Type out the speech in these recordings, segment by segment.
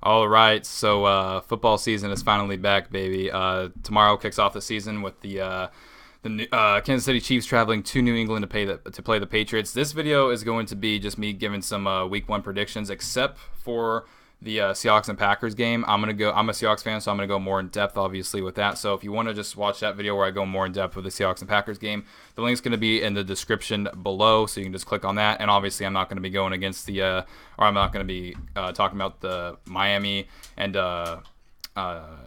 All right, so football season is finally back, baby. Tomorrow kicks off the season with the Kansas City Chiefs traveling to New England to play the Patriots. This video is going to be just me giving some Week 1 predictions, except for the Seahawks and Packers game. I'm a Seahawks fan, so I'm gonna go more in depth, obviously, with that. So if you want to just watch that video where I go more in depth with the Seahawks and Packers game, the link's gonna be in the description below, so you can just click on that. And obviously, I'm not gonna be going against or I'm not gonna be talking about the Miami and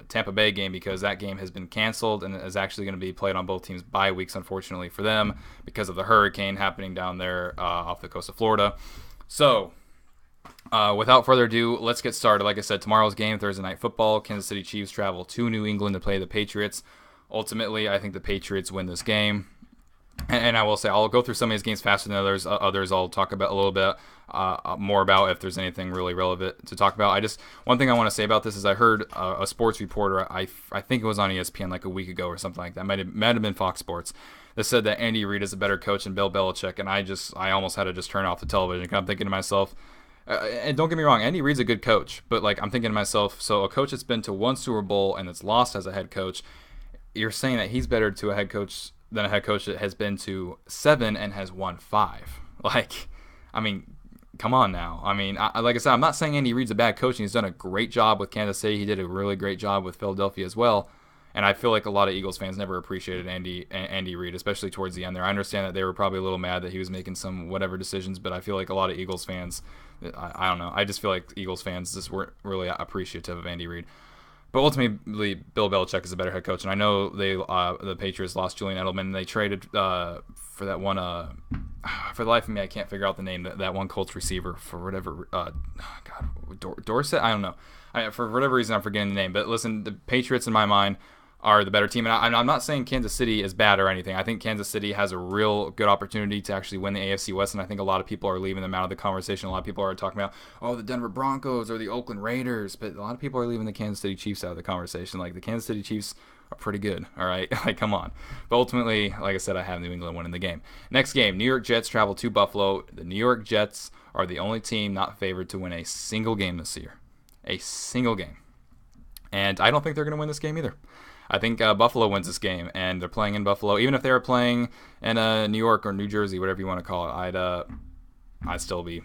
Tampa Bay game because that game has been canceled and is actually going to be played on both teams' bye weeks, unfortunately for them, because of the hurricane happening down there off the coast of Florida. So, without further ado, let's get started. Like I said, tomorrow's game, Thursday Night Football. Kansas City Chiefs travel to New England to play the Patriots. Ultimately, I think the Patriots win this game. And I will say, I'll go through some of these games faster than others. Others I'll talk about a little bit more about if there's anything really relevant to talk about. One thing I want to say about this is I heard a sports reporter, I think it was on ESPN like a week ago or something like that. Might have been Fox Sports, that said that Andy Reid is a better coach than Bill Belichick. And I almost had to just turn off the television because I'm thinking to myself, and don't get me wrong, Andy Reid's a good coach, but like I'm thinking to myself, so a coach that's been to one Super Bowl and that's lost as a head coach, you're saying that he's better to a head coach than a head coach that has been to 7 and has won 5. Like, I mean, come on now. I mean, like I said, I'm not saying Andy Reid's a bad coach, and he's done a great job with Kansas City. He did a really great job with Philadelphia as well. And I feel like a lot of Eagles fans never appreciated Andy Reid, especially towards the end there. I understand that they were probably a little mad that he was making some whatever decisions, but I feel like a lot of Eagles fans, I don't know. I just feel like Eagles fans just weren't really appreciative of Andy Reid. But ultimately, Bill Belichick is a better head coach, and I know the Patriots lost Julian Edelman, and they traded for that one. For the life of me, I can't figure out the name. That one Colts receiver for whatever. Dorsett. I don't know. For whatever reason, I'm forgetting the name. But listen, the Patriots, in my mind, are the better team. And I'm not saying Kansas City is bad or anything. I think Kansas City has a real good opportunity to actually win the AFC West, and I think a lot of people are leaving them out of the conversation. A lot of people are talking about, the Denver Broncos or the Oakland Raiders, but a lot of people are leaving the Kansas City Chiefs out of the conversation. Like, the Kansas City Chiefs are pretty good, all right? Like, come on. But ultimately, like I said, I have New England winning the game. Next game, New York Jets travel to Buffalo. The New York Jets are the only team not favored to win a single game this year. A single game. And I don't think they're going to win this game either. I think Buffalo wins this game, and they're playing in Buffalo. Even if they were playing in New York or New Jersey, whatever you want to call it, I'd still be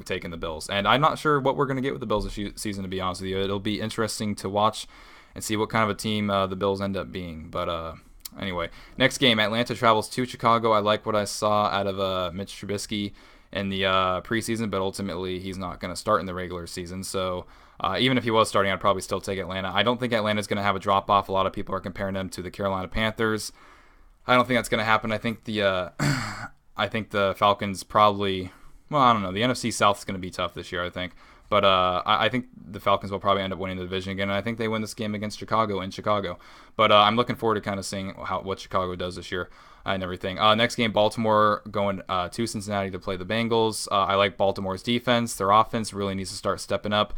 taking the Bills. And I'm not sure what we're going to get with the Bills this season, to be honest with you. It'll be interesting to watch and see what kind of a team the Bills end up being. But anyway, next game, Atlanta travels to Chicago. I like what I saw out of Mitch Trubisky in the preseason, but ultimately he's not going to start in the regular season. So even if he was starting, I'd probably still take Atlanta. I don't think Atlanta's going to have a drop-off. A lot of people are comparing them to the Carolina Panthers. I don't think that's going to happen. I think the Falcons probably, I don't know. The NFC South is going to be tough this year, I think. But I think the Falcons will probably end up winning the division again, and I think they win this game against Chicago in Chicago. But I'm looking forward to kind of seeing what Chicago does this year and everything. Next game, Baltimore going to Cincinnati to play the Bengals. I like Baltimore's defense. Their offense really needs to start stepping up.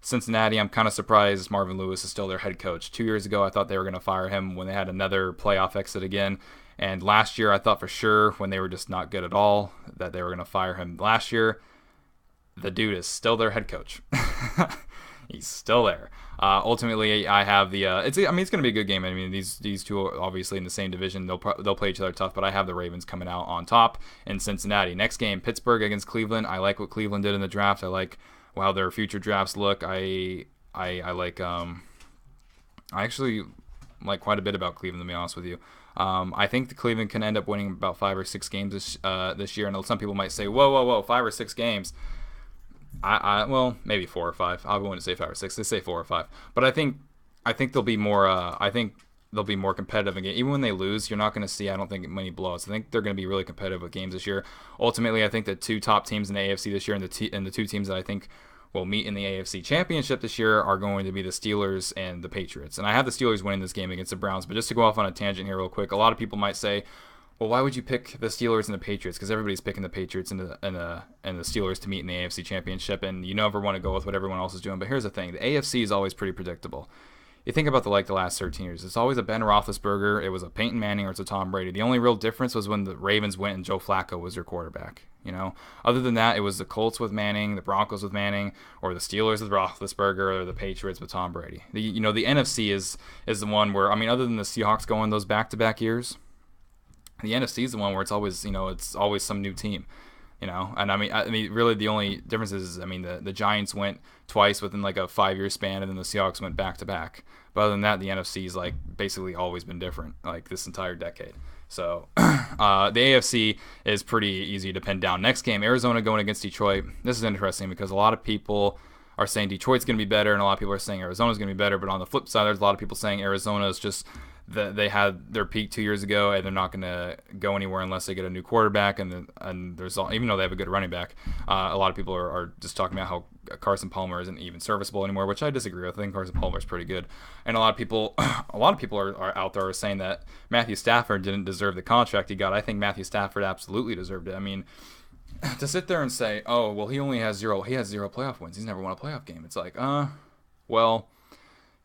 Cincinnati, I'm kind of surprised Marvin Lewis is still their head coach. 2 years ago, I thought they were going to fire him when they had another playoff exit again. And last year, I thought for sure when they were just not good at all that they were going to fire him. Last year, the dude is still their head coach. He's still there. Ultimately, I have the. It's going to be a good game. I mean, these two are obviously in the same division. They'll play each other tough, but I have the Ravens coming out on top in Cincinnati. Next game, Pittsburgh against Cleveland. I like what Cleveland did in the draft. I like how their future drafts look. I like. I actually like quite a bit about Cleveland, to be honest with you. I think the Cleveland can end up winning about 5 or 6 games this year. And some people might say, whoa, 5 or 6 games. Well, maybe 4 or 5. I wouldn't say 5 or 6. They say 4 or 5. But I think they'll be more. I think they'll be more competitive again. Even when they lose, you're not going to see, I don't think, many blowouts. I think they're going to be really competitive with games this year. Ultimately, I think the 2 top teams in the AFC this year and the 2 teams that I think will meet in the AFC Championship this year are going to be the Steelers and the Patriots. And I have the Steelers winning this game against the Browns. But just to go off on a tangent here real quick, a lot of people might say, well, why would you pick the Steelers and the Patriots? Because everybody's picking the Patriots and the Steelers to meet in the AFC Championship, and you never want to go with what everyone else is doing. But here's the thing: the AFC is always pretty predictable. you think about the last 13 years. It's always a Ben Roethlisberger, it was a Peyton Manning, or it's a Tom Brady. The only real difference was when the Ravens went and Joe Flacco was their quarterback. Other than that, it was the Colts with Manning, the Broncos with Manning, or the Steelers with Roethlisberger, or the Patriots with Tom Brady. The NFC is the one where, other than the Seahawks going those back-to-back years, the NFC is the one where it's always some new team. And really the only difference is, the Giants went twice within like a 5-year span, and then the Seahawks went back to back. But other than that, the NFC's like basically always been different, like this entire decade. So the AFC is pretty easy to pin down. Next game, Arizona going against Detroit. This is interesting because a lot of people are saying Detroit's going to be better, and a lot of people are saying Arizona's going to be better. But on the flip side, there's a lot of people saying Arizona is just they had their peak 2 years ago, and they're not going to go anywhere unless they get a new quarterback. And there's even though they have a good running back, a lot of people are just talking about how Carson Palmer isn't even serviceable anymore, which I disagree with. I think Carson Palmer is pretty good, and a lot of people are out there saying that Matthew Stafford didn't deserve the contract he got. I think Matthew Stafford absolutely deserved it. To sit there and say, oh well, he has zero playoff wins. He's never won a playoff game. It's like, well,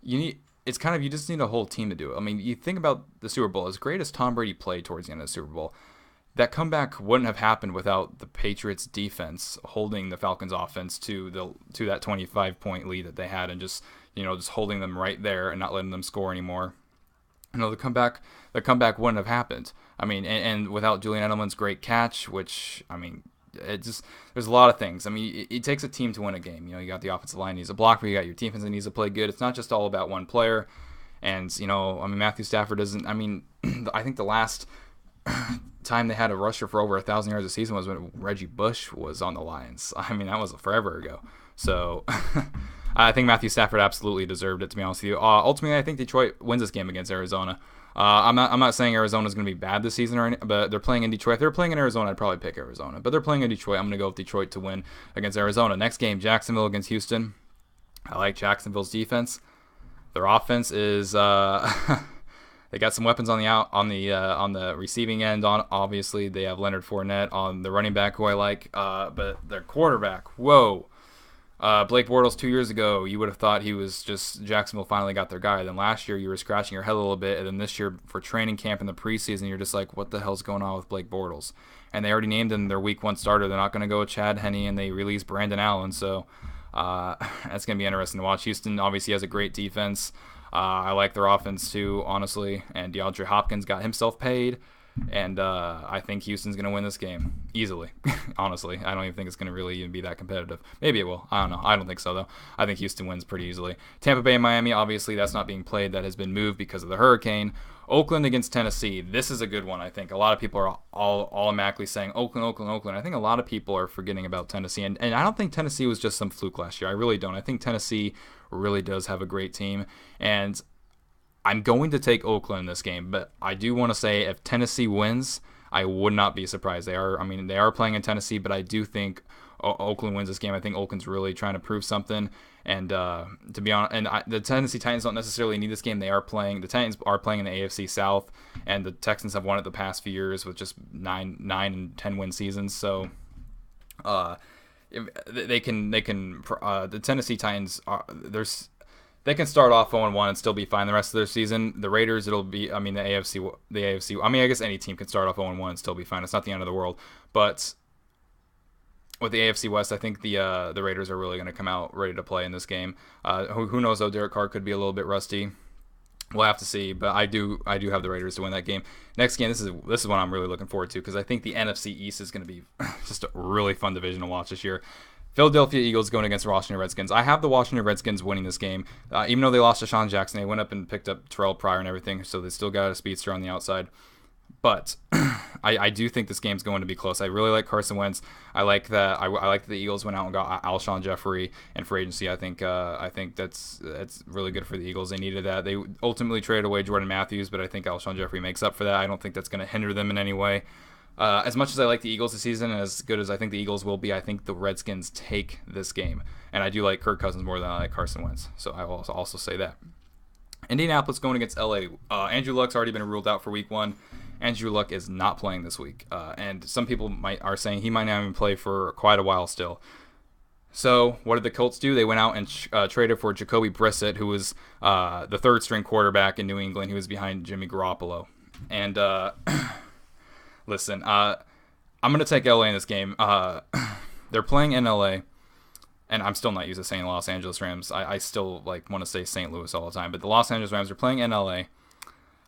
you just need a whole team to do it. You think about the Super Bowl. As great as Tom Brady played towards the end of the Super Bowl, that comeback wouldn't have happened without the Patriots defense holding the Falcons offense to that 25-point lead that they had, and just holding them right there and not letting them score anymore. The comeback wouldn't have happened. And without Julian Edelman's great catch, which there's a lot of things. It takes a team to win a game. You got the offensive line needs a block, but you got your defense that needs to play good. It's not just all about one player. And Matthew Stafford doesn't. I think the last time they had a rusher for over 1,000 yards a season was when Reggie Bush was on the Lions. That was forever ago. So I think Matthew Stafford absolutely deserved it, to be honest with you. Ultimately, I think Detroit wins this game against Arizona. I'm not saying Arizona's going to be bad this season, but they're playing in Detroit. If they're playing in Arizona, I'd probably pick Arizona. But they're playing in Detroit. I'm going to go with Detroit to win against Arizona. Next game, Jacksonville against Houston. I like Jacksonville's defense. Their offense is they got some weapons on the receiving end. Obviously, they have Leonard Fournette on the running back, who I like. But their quarterback, whoa. Blake Bortles 2 years ago, you would have thought he was just Jacksonville finally got their guy. Then last year, you were scratching your head a little bit. And then this year, for training camp in the preseason, you're just like, what the hell's going on with Blake Bortles? And they already named him their week 1 starter. They're not going to go with Chad Henne, and they released Brandon Allen. So that's going to be interesting to watch. Houston obviously has a great defense. I like their offense too, honestly. And DeAndre Hopkins got himself paid. And I think Houston's going to win this game easily. Honestly, I don't even think it's going to really even be that competitive. Maybe it will. I don't know. I don't think so, though. I think Houston wins pretty easily. Tampa Bay and Miami, obviously, that's not being played. That has been moved because of the hurricane. Oakland against Tennessee. This is a good one, I think. A lot of people are all automatically saying Oakland. I think a lot of people are forgetting about Tennessee. And I don't think Tennessee was just some fluke last year. I really don't. I think Tennessee really does have a great team. And I'm going to take Oakland in this game, but I do want to say if Tennessee wins, I would not be surprised. They are playing in Tennessee, but I do think Oakland wins this game. I think Oakland's really trying to prove something. And to be honest, the Tennessee Titans don't necessarily need this game. The Titans are playing in the AFC South, and the Texans have won it the past few years with just 9 and 10 win seasons. So the Tennessee Titans they can start off 0-1 and still be fine the rest of their season. The Raiders, it'll be, the AFC. I guess any team can start off 0-1 and still be fine. It's not the end of the world. But with the AFC West, I think the Raiders are really going to come out ready to play in this game. Who knows, though? Derek Carr could be a little bit rusty. We'll have to see, but I do have the Raiders to win that game. Next game, this is one I'm really looking forward to because I think the NFC East is going to be just a really fun division to watch this year. Philadelphia Eagles going against the Washington Redskins. I have the Washington Redskins winning this game. Even though they lost to Deshaun Jackson, they went up and picked up Terrell Pryor and everything, so they still got a speedster on the outside. But I do think this game's going to be close. I really like Carson Wentz. I like that. I like that the Eagles went out and got Alshon Jeffrey in free agency. I think that's really good for the Eagles. They needed that. They ultimately traded away Jordan Matthews, but I think Alshon Jeffrey makes up for that. I don't think that's going to hinder them in any way. As much as I like the Eagles this season, and as good as I think the Eagles will be, I think the Redskins take this game. And I do like Kirk Cousins more than I like Carson Wentz. So I will also say that. Indianapolis going against LA. Andrew Luck's already been ruled out for week 1. Andrew Luck is not playing this week. And some people are saying he might not even play for quite a while still. So what did the Colts do? They went out and traded for Jacoby Brissett, who was the third string quarterback in New England. He was behind Jimmy Garoppolo. And listen, I'm going to take LA in this game. They're playing in LA, and I'm still not used to saying Los Angeles Rams. I still want to say St. Louis all the time. But the Los Angeles Rams are playing in LA.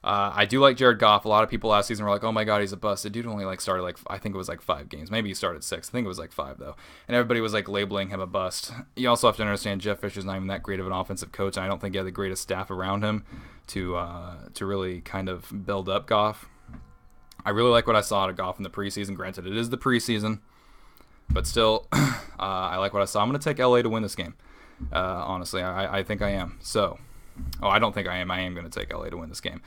I do like Jared Goff. A lot of people last season were like, "Oh my God, he's a bust." The dude only started I think it was 5 games. Maybe he started 6. I think it was 5 though. And everybody was labeling him a bust. You also have to understand Jeff Fisher's not even that great of an offensive coach, and I don't think he had the greatest staff around him to really kind of build up Goff. I really like what I saw out of Goff in the preseason. Granted, it is the preseason, but still, I like what I saw. I'm going to take LA to win this game. Honestly, I think I am. So. Oh, I don't think I am. I am going to take LA to win this game,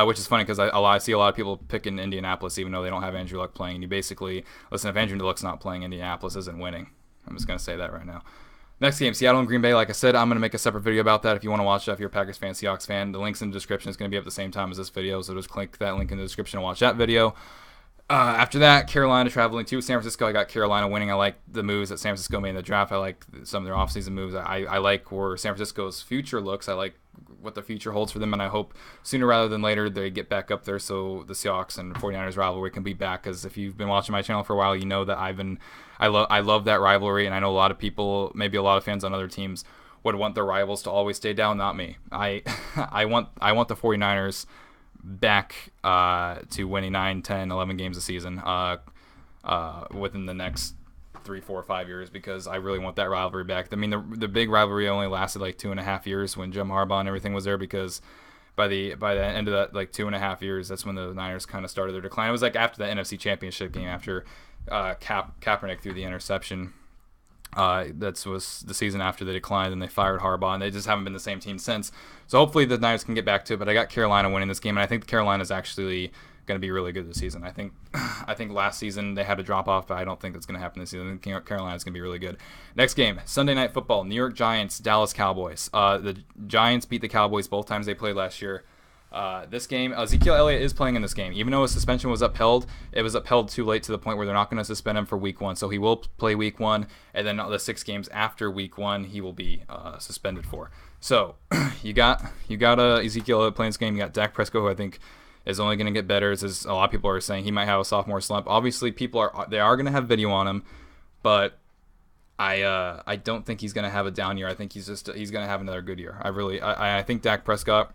which is funny because I see a lot of people picking Indianapolis even though they don't have Andrew Luck playing. And you basically, listen, if Andrew Luck's not playing, Indianapolis isn't winning. I'm just going to say that right now. Next game, Seattle and Green Bay. Like I said, I'm going to make a separate video about that if you want to watch that. If you're a Packers fan, Seahawks fan, the link's in the description. It's going to be up at the same time as this video, so just click that link in the description and watch that video. After that, Carolina traveling to San Francisco. I got Carolina winning. I like the moves that San Francisco made in the draft. I like some of their offseason moves. I like where San Francisco's future looks. I like what the future holds for them, and I hope sooner rather than later they get back up there so the Seahawks and 49ers rivalry can be back. Because if you've been watching my channel for a while, you know that I love that rivalry, and I know a lot of people, maybe a lot of fans on other teams, would want their rivals to always stay down. Not me. I want the 49ers back to winning 9, 10, 11 games a season within the next 3, 4, 5 years, because I really want that rivalry back. I mean, the big rivalry only lasted 2.5 years when Jim Harbaugh and everything was there, because by the end of that 2.5 years, that's when the Niners kind of started their decline. It was after the NFC Championship game, after Kaepernick threw the interception. That was the season after they declined and they fired Harbaugh, and they just haven't been the same team since. So hopefully the Niners can get back to it, but I got Carolina winning this game, and I think Carolina's actually going to be really good this season. I think last season they had a drop off, but I don't think that's going to happen this season. I think Carolina's going to be really good. Next game, Sunday Night Football, New York Giants, Dallas Cowboys. The Giants beat the Cowboys both times they played last year. This game, Ezekiel Elliott is playing in this game. Even though his suspension was upheld, it was upheld too late to the point where they're not going to suspend him for week 1. So he will play week 1, and then the 6 games after week 1 he will be suspended for. So you got Ezekiel Elliott playing this game. You got Dak Prescott, who I think is only going to get better. As a lot of people are saying, he might have a sophomore slump. Obviously, people are going to have video on him, but I don't think he's going to have a down year. I think he's going to have another good year. I think Dak Prescott,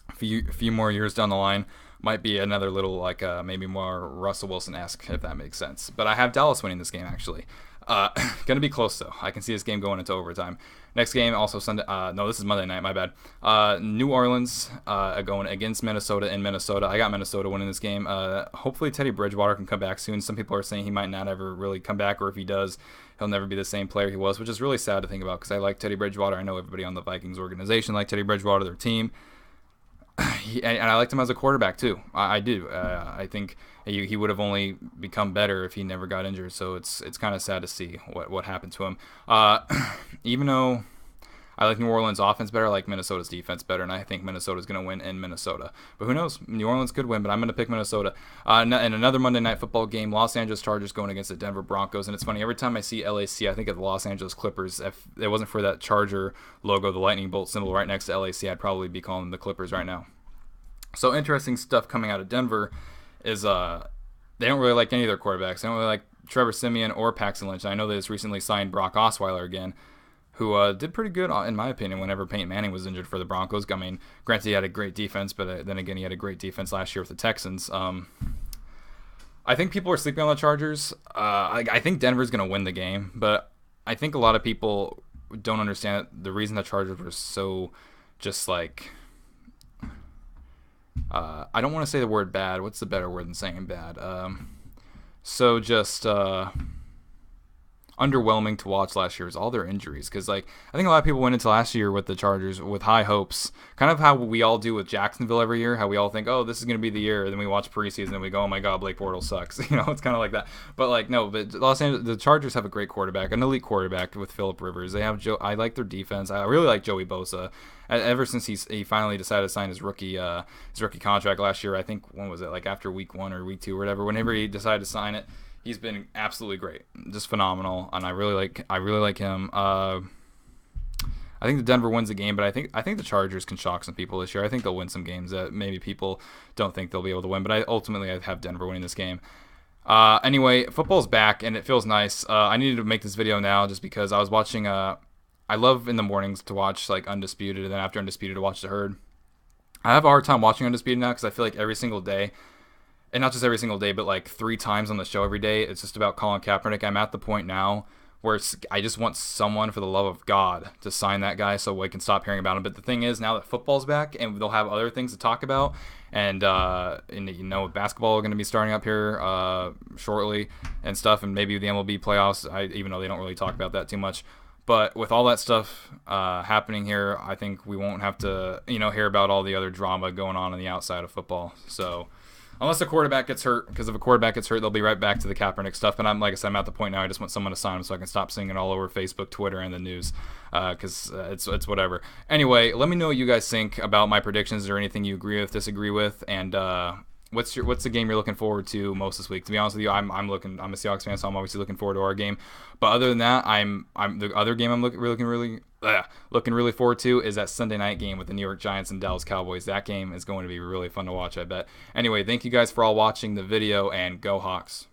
a few more years down the line, might be another little maybe more Russell Wilson-esque, if that makes sense. But I have Dallas winning this game, actually. Going to be close, though. I can see this game going into overtime. Next game, also Sunday. No, this is Monday night. My bad. New Orleans going against Minnesota in Minnesota. I got Minnesota winning this game. Hopefully Teddy Bridgewater can come back soon. Some people are saying he might not ever really come back, or if he does, he'll never be the same player he was, which is really sad to think about, because I like Teddy Bridgewater. I know everybody on the Vikings organization like Teddy Bridgewater, their team. And I liked him as a quarterback too. I do. I think he would have only become better if he never got injured. So it's kind of sad to see what happened to him. Even though I like New Orleans' offense better, I like Minnesota's defense better, and I think Minnesota's going to win in Minnesota. But who knows? New Orleans could win, but I'm going to pick Minnesota. And another Monday Night Football game, Los Angeles Chargers going against the Denver Broncos. And it's funny, every time I see LAC, I think of the Los Angeles Clippers. If it wasn't for that Charger logo, the lightning bolt symbol right next to LAC, I'd probably be calling them the Clippers right now. So interesting stuff coming out of Denver is they don't really like any of their quarterbacks. They don't really like Trevor Siemian or Paxton Lynch. I know they just recently signed Brock Osweiler again, who did pretty good, in my opinion, whenever Peyton Manning was injured for the Broncos. I mean, granted, he had a great defense, but then again, he had a great defense last year with the Texans. I think people are sleeping on the Chargers. I think Denver's going to win the game, but I think a lot of people don't understand the reason the Chargers were so just I don't want to say the word bad. What's the better word than saying bad? So just underwhelming to watch last year is all their injuries. Because I think a lot of people went into last year with the Chargers with high hopes, kind of how we all do with Jacksonville every year. How we all think, oh, this is going to be the year, and then we watch preseason and we go, oh my God, Blake Bortles sucks. It's kind of like that. But no, but Los Angeles, the Chargers have a great quarterback, an elite quarterback with Phillip Rivers. They have Joe. I like their defense. I really like Joey Bosa. Ever since he finally decided to sign his rookie contract last year, I think when was it, after week 1 or week 2 or whatever, whenever he decided to sign it, He's been absolutely great, just phenomenal, and I really like him. I think the Denver wins the game, but I think the Chargers can shock some people this year. I think they'll win some games that maybe people don't think they'll be able to win, but I have Denver winning this game. Anyway, football's back, and it feels nice. I needed to make this video now just because I was watching. I love in the mornings to watch like Undisputed, and then after Undisputed to watch The Herd. I have a hard time watching Undisputed now because I feel like every single day, and not just every single day, but like 3 times on the show every day, it's just about Colin Kaepernick. I'm at the point now where I just want someone, for the love of God, to sign that guy so we can stop hearing about him. But the thing is, now that football's back and they'll have other things to talk about, and basketball are going to be starting up here shortly and stuff, and maybe the MLB playoffs, even though they don't really talk about that too much. But with all that stuff happening here, I think we won't have to, hear about all the other drama going on the outside of football. So unless the quarterback gets hurt, because if a quarterback gets hurt, they'll be right back to the Kaepernick stuff. And like I said, I'm at the point now I just want someone to sign him so I can stop seeing it all over Facebook, Twitter, and the news, because it's whatever. Anyway, let me know what you guys think about my predictions, or anything you agree with, disagree with, and what's the game you're looking forward to most this week? To be honest with you, I'm a Seahawks fan, so I'm obviously looking forward to our game. But other than that, I'm the other game I'm looking really forward to is that Sunday night game with the New York Giants and Dallas Cowboys. That game is going to be really fun to watch, I bet. Anyway, thank you guys for all watching the video, and go Hawks.